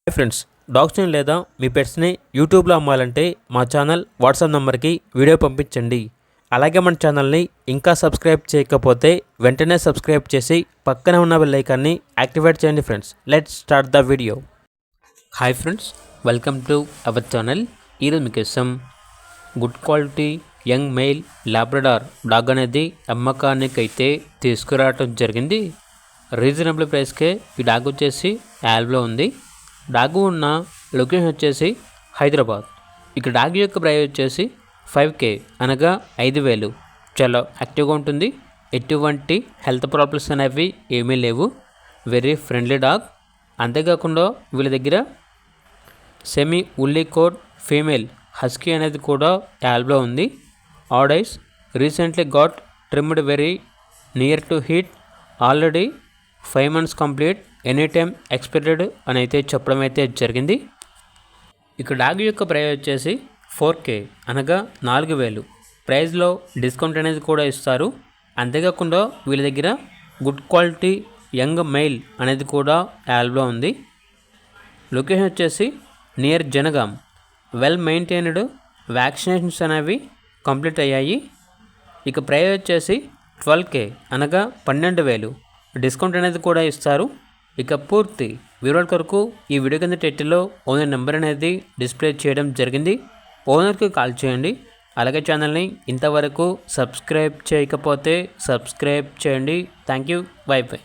Hi friends, డాగ్స్ని లేదా మీ పెట్స్ని యూట్యూబ్లో అమ్మాలంటే మా ఛానల్ వాట్సాప్ నెంబర్కి వీడియో పంపించండి. అలాగే మన ఛానల్ని ఇంకా సబ్స్క్రైబ్ చేయకపోతే వెంటనే సబ్స్క్రైబ్ చేసి పక్కనే ఉన్న బెల్ ఐకాన్ని యాక్టివేట్ చేయండి. Friends, let's start the video. Hi friends, welcome to our channel. ఈరోజు మీకోసం good quality young mail Labrador dog అనేది అమ్మకానికి అయితే తీసుకురావడం జరిగింది. రీజనబుల్ ప్రైస్కే ఈ డాగ్ వచ్చేసి యాల్బ్లో ఉంది. డాగ్ ఉన్న లొకేషన్ వచ్చేసి హైదరాబాద్. ఇక డాగ్ యొక్క ప్రైస్ వచ్చేసి 5K అనగా 5,000. చాలా యాక్టివ్గా ఉంటుంది. ఎటువంటి హెల్త్ ప్రాబ్లమ్స్ అనేవి ఏమీ లేవు. Very friendly dog. అంతేకాకుండా వీళ్ళ దగ్గర semi woolly coat female husky అనేది కూడా యాల్బ్లో ఉంది. ఆడైస్ recently got trimmed very near to heat. Already 5 months complete, any time expected అని అయితే చెప్పడం అయితే జరిగింది. ఇక డాగ్ యొక్క ప్రైస్ వచ్చేసి 4K అనగా 4,000. ప్రైస్లో డిస్కౌంట్ అనేది కూడా ఇస్తారు. అంతేకాకుండా వీళ్ళ దగ్గర గుడ్ క్వాలిటీ యంగ్ మెయిల్ అనేది కూడా యాల్బ్లో ఉంది. లొకేషన్ వచ్చేసి near Jangaon. Well maintained, vaccinations అనేవి కంప్లీట్ అయ్యాయి. ఇక ప్రైస్ వచ్చేసి 12K అనగా 12,000. డిస్కౌంట్ అనేది కూడా ఇస్తారు. ఇక పూర్తి వివరాల కొరకు ఈ వీడియో కింద టైటిల్లో ఓనర్ నెంబర్ అనేది డిస్ప్లే చేయడం జరిగింది. ఓనర్కి కాల్ చేయండి. అలాగే ఛానల్ని ఇంతవరకు సబ్స్క్రైబ్ చేయకపోతే సబ్స్క్రైబ్ చేయండి. Thank you. By by.